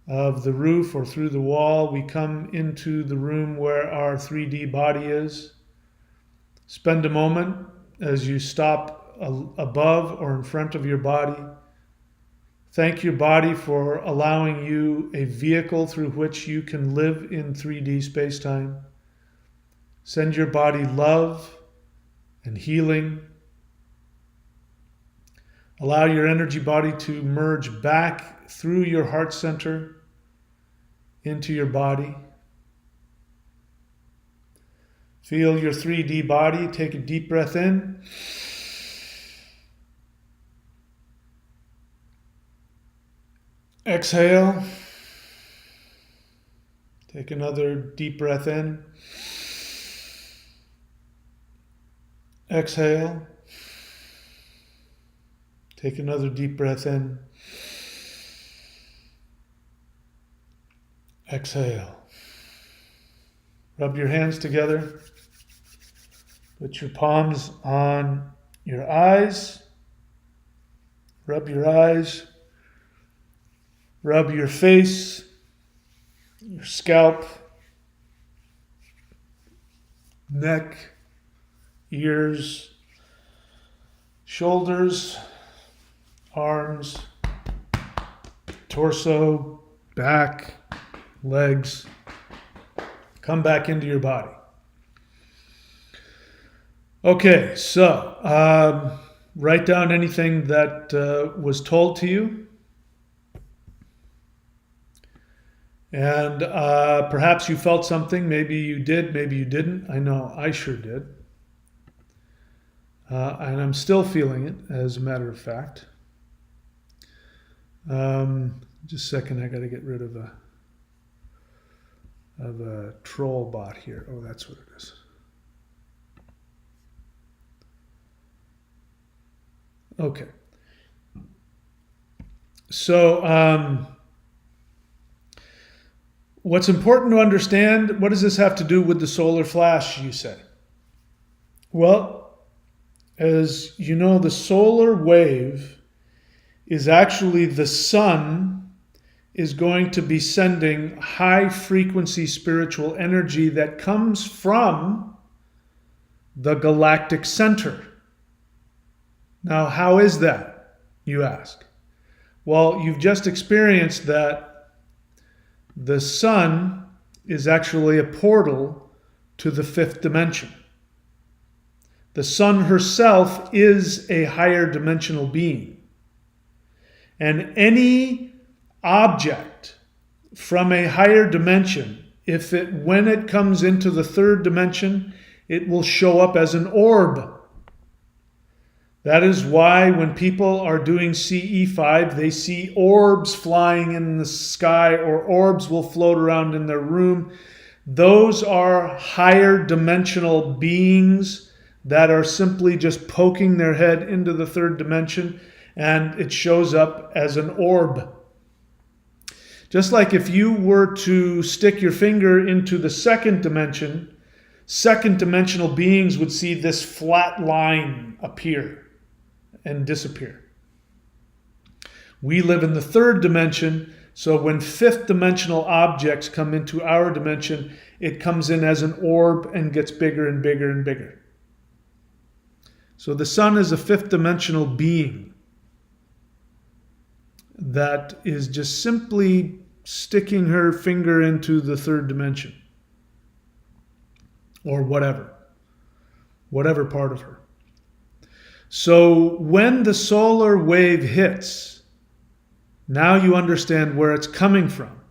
of the roof or through the wall. We come into the room where our 3D body is. Spend a moment as you stop above or in front of your body. Thank your body for allowing you a vehicle through which you can live in 3D space-time. Send your body love and healing. Allow your energy body to merge back through your heart center into your body. Feel your 3D body. Take a deep breath in. Exhale. Take another deep breath in. Exhale. Take another deep breath in. Exhale. Rub your hands together. Put your palms on your eyes. Rub your eyes. Rub your face, your scalp, neck, ears, shoulders, arms, torso, back, legs. Come back into your body. Okay, so write down anything that was told to you. And perhaps you felt something. Maybe you did, maybe you didn't. I know I sure did. And I'm still feeling it, as a matter of fact. Just a second, I got to get rid of a troll bot here. Oh, that's what it is. Okay. So, what's important to understand, what does this have to do with the solar flash, you say? Well, as you know, the solar wave is actually the sun is going to be sending high frequency spiritual energy that comes from the galactic center. Now, how is that, you ask? Well, you've just experienced that the sun is actually a portal to the fifth dimension. The sun herself is a higher dimensional being. And any object from a higher dimension, when it comes into the third dimension, it will show up as an orb. That is why when people are doing CE5, they see orbs flying in the sky, or orbs will float around in their room. Those are higher dimensional beings that are simply just poking their head into the third dimension, and it shows up as an orb. Just like if you were to stick your finger into the second dimension, second dimensional beings would see this flat line appear and disappear. We live in the third dimension, so when fifth dimensional objects come into our dimension, it comes in as an orb and gets bigger and bigger and bigger. So the sun is a fifth dimensional being that is just simply sticking her finger into the third dimension or whatever. whatever part of her. So when the solar wave hits, now you understand where it's coming from.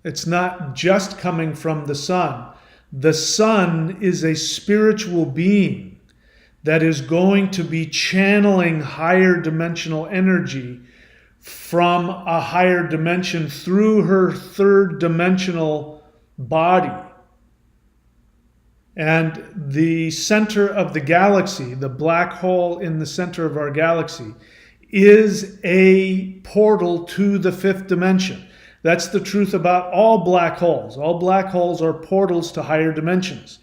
It's not just coming from the sun. The sun is a spiritual being that is going to be channeling higher dimensional energy from a higher dimension through her third dimensional body. And the center of the galaxy, the black hole in the center of our galaxy, is a portal to the fifth dimension. That's the truth about all black holes. All black holes are portals to higher dimensions.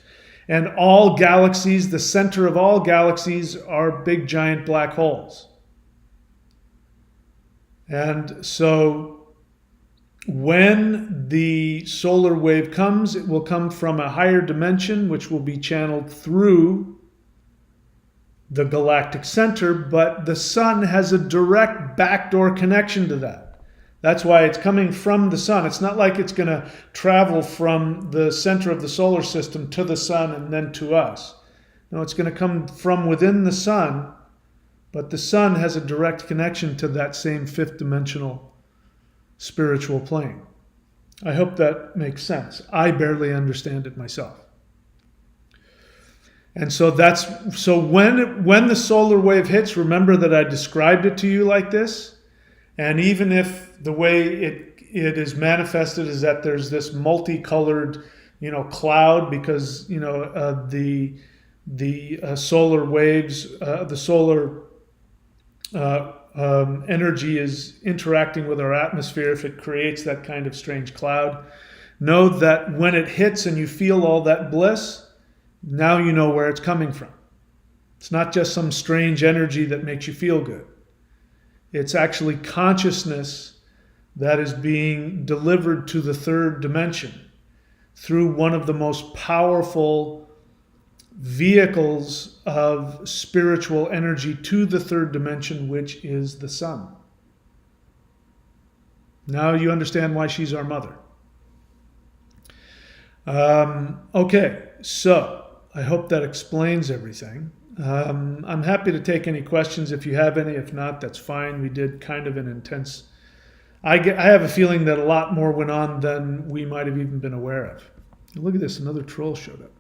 And all galaxies, the center of all galaxies, are big giant black holes. And so when the solar wave comes, it will come from a higher dimension, which will be channeled through the galactic center, but the sun has a direct backdoor connection to that. That's why it's coming from the sun. It's not like it's going to travel from the center of the solar system to the sun and then to us. No, it's going to come from within the sun, but the sun has a direct connection to that same fifth dimensional spiritual plane. I hope that makes sense. I barely understand it myself. And so when the solar wave hits, remember that I described it to you like this. And even if the way it is manifested is that there's this multicolored, cloud, because the solar waves, the solar energy is interacting with our atmosphere. If it creates that kind of strange cloud, know that when it hits and you feel all that bliss, now you know where it's coming from. It's not just some strange energy that makes you feel good. It's actually consciousness that is being delivered to the third dimension through one of the most powerful vehicles of spiritual energy to the third dimension, which is the sun. Now you understand why she's our mother. Okay, so I hope that explains everything. I'm happy to take any questions if you have any. If not, that's fine. We did kind of an intense... I have a feeling that a lot more went on than we might have even been aware of. Look at this, another troll showed up.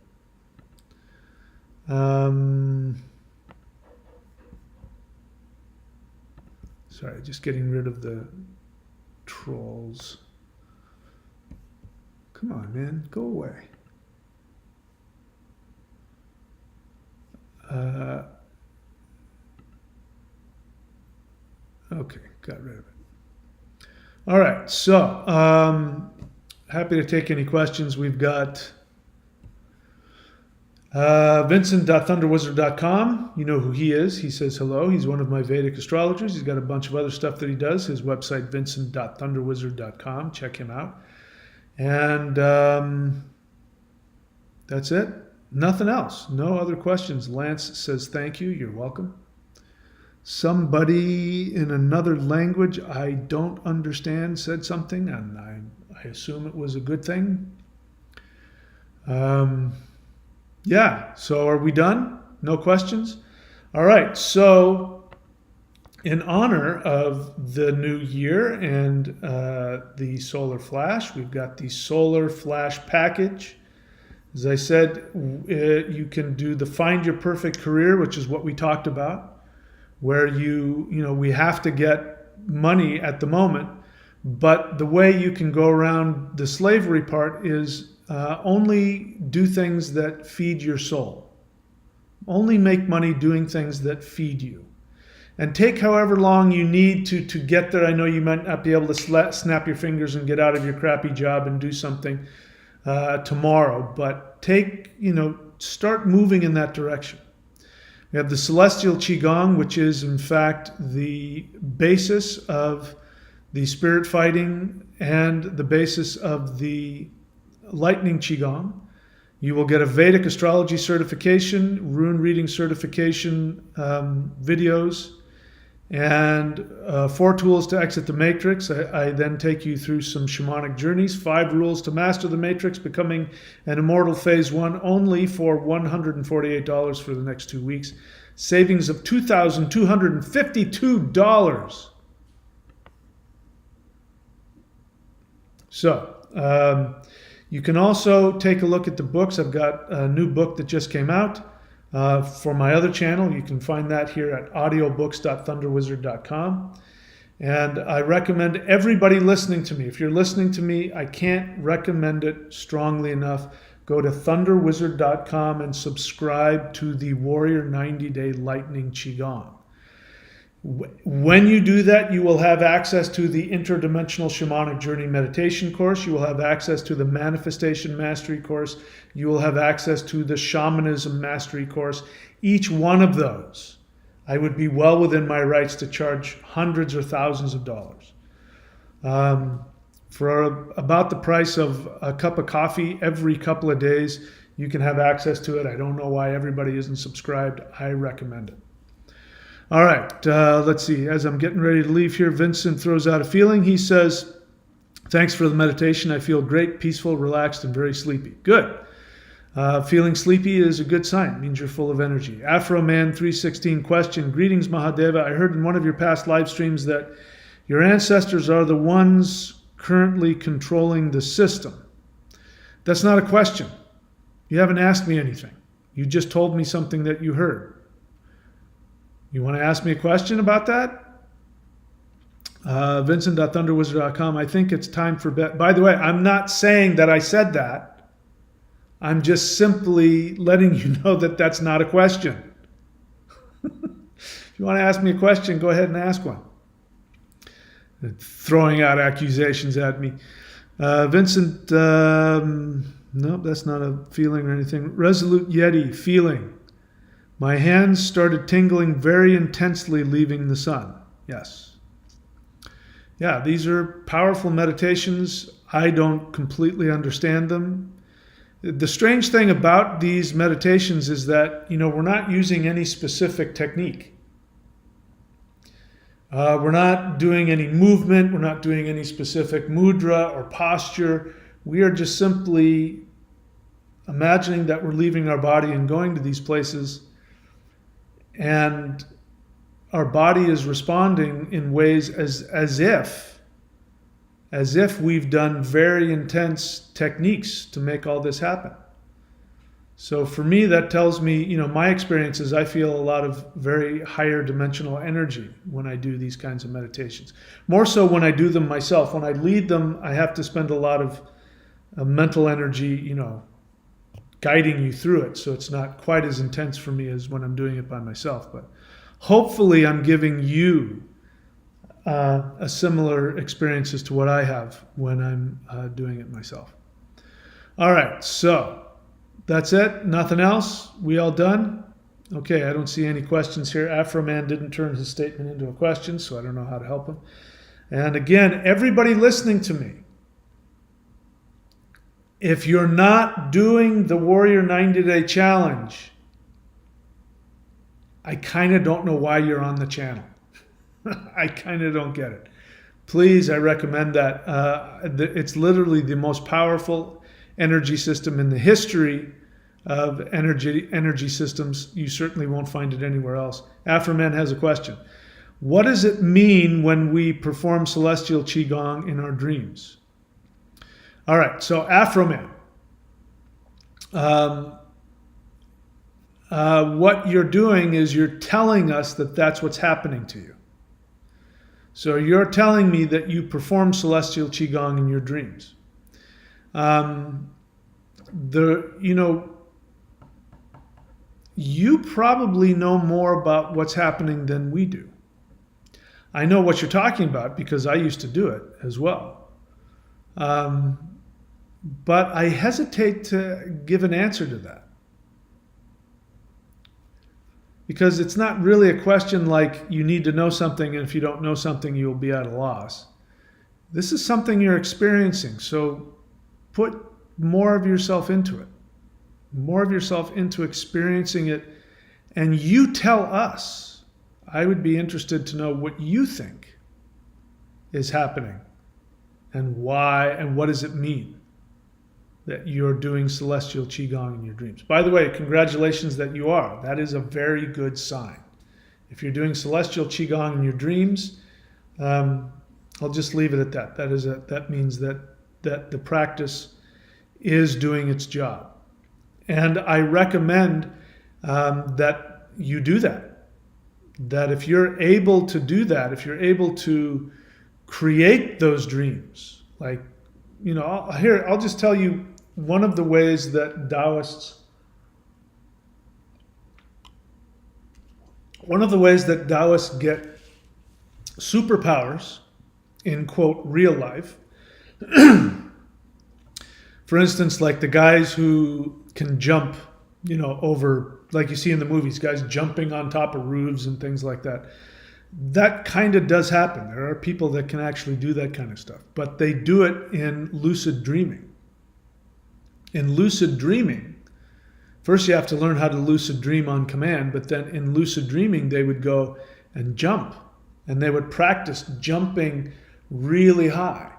Sorry, just getting rid of the trolls. Come on, man, go away. Okay, got rid of it. All right, so happy to take any questions. We've got Vincent.thunderwizard.com. You know who he is. He says hello. He's one of my Vedic astrologers. He's got a bunch of other stuff that he does. His website, Vincent.thunderwizard.com. Check him out. And that's it. Nothing else. No other questions. Lance says thank you. You're welcome. Somebody in another language I don't understand said something, and I assume it was a good thing. Yeah, so are we done? No questions? All right, so in honor of the new year and the solar flash, we've got the solar flash package. As I said, you can do the Find Your Perfect Career, which is what we talked about, where we have to get money at the moment, but the way you can go around the slavery part is only do things that feed your soul. Only make money doing things that feed you. And take however long you need to get there. I know you might not be able to snap your fingers and get out of your crappy job and do something tomorrow, but start moving in that direction. We have the Celestial Qigong, which is in fact the basis of the spirit fighting and the basis of the lightning Qigong. You will get a Vedic astrology certification, rune reading certification videos, And 4 tools to exit the matrix. I then take you through some shamanic journeys. 5 rules to master the matrix, becoming an immortal phase 1, only for $148 for the next 2 weeks. Savings of $2,252. So you can also take a look at the books. I've got a new book that just came out. For my other channel, you can find that here at audiobooks.thunderwizard.com. And I recommend everybody listening to me. If you're listening to me, I can't recommend it strongly enough. Go to thunderwizard.com and subscribe to the Warrior 90-Day Lightning Qigong. When you do that, you will have access to the Interdimensional Shamanic Journey Meditation course. You will have access to the Manifestation Mastery course. You will have access to the Shamanism Mastery course. Each one of those, I would be well within my rights to charge hundreds or thousands of dollars. For about the price of a cup of coffee every couple of days, you can have access to it. I don't know why everybody isn't subscribed. I recommend it. All right, let's see. As I'm getting ready to leave here, Vincent throws out a feeling. He says, thanks for the meditation. I feel great, peaceful, relaxed, and very sleepy. Good. Feeling sleepy is a good sign. It means you're full of energy. Afroman 316 question. Greetings, Mahadeva. I heard in one of your past live streams that your ancestors are the ones currently controlling the system. That's not a question. You haven't asked me anything. You just told me something that you heard. You want to ask me a question about that? Vincent.thunderwizard.com. I think it's time for bed. By the way, I'm not saying that I said that. I'm just simply letting you know that that's not a question. If you want to ask me a question, go ahead and ask one. Throwing out accusations at me. Vincent, nope, that's not a feeling or anything. Resolute Yeti, feeling. My hands started tingling very intensely leaving the sun. Yes. Yeah, these are powerful meditations. I don't completely understand them. The strange thing about these meditations is that, we're not using any specific technique. We're not doing any movement. We're not doing any specific mudra or posture. We are just simply imagining that we're leaving our body and going to these places. And our body is responding in ways as if we've done very intense techniques to make all this happen. So for me, that tells me, my experience is I feel a lot of very higher dimensional energy when I do these kinds of meditations. More so when I do them myself. When I lead them, I have to spend a lot of mental energy, guiding you through it. So it's not quite as intense for me as when I'm doing it by myself. But hopefully I'm giving you a similar experience as to what I have when I'm doing it myself. All right, so that's it. Nothing else? We all done? Okay, I don't see any questions here. Afroman didn't turn his statement into a question, so I don't know how to help him. And again, everybody listening to me, if you're not doing the Warrior 90-Day Challenge, I kind of don't know why you're on the channel. I kind of don't get it. Please, I recommend that. It's literally the most powerful energy system in the history of energy systems. You certainly won't find it anywhere else. Afroman has a question. What does it mean when we perform celestial qigong in our dreams? All right, so Afroman, what you're doing is you're telling us that that's what's happening to you. So you're telling me that you perform celestial qigong in your dreams. You probably know more about what's happening than we do. I know what you're talking about because I used to do it as well. But I hesitate to give an answer to that. Because it's not really a question like you need to know something, and if you don't know something, you'll be at a loss. This is something you're experiencing, so put more of yourself into it. More of yourself into experiencing it, and you tell us. I would be interested to know what you think is happening and why, and what does it mean that you're doing celestial qigong in your dreams. By the way, congratulations that you are. That is a very good sign. If you're doing celestial qigong in your dreams, I'll just leave it at that. That means that the practice is doing its job. And I recommend that you do that. That if you're able to do that, if you're able to create those dreams, like, I'll just tell you one of the ways that Taoists get superpowers in, quote, real life. For instance, like the guys who can jump, over, like you see in the movies, guys jumping on top of roofs and things like that. That kind of does happen. There are people that can actually do that kind of stuff, but they do it in lucid dreaming. In lucid dreaming, first you have to learn how to lucid dream on command, but then in lucid dreaming, they would go and jump, and they would practice jumping really high.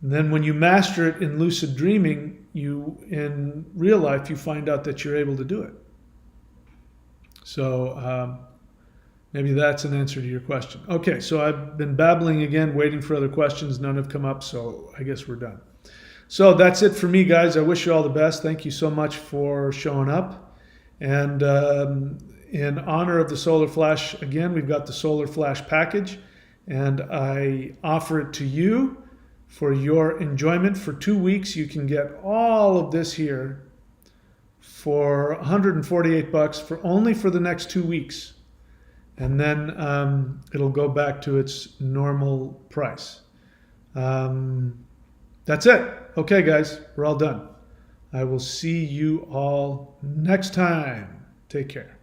And then when you master it in lucid dreaming, in real life, you find out that you're able to do it. So maybe that's an answer to your question. Okay, so I've been babbling again, waiting for other questions. None have come up, so I guess we're done. So that's it for me, guys. I wish you all the best. Thank you so much for showing up. And in honor of the Solar Flash, again, we've got the Solar Flash package, and I offer it to you for your enjoyment. For 2 weeks, you can get all of this here for $148 only for the next 2 weeks. And then it'll go back to its normal price. That's it. Okay, guys, we're all done. I will see you all next time. Take care.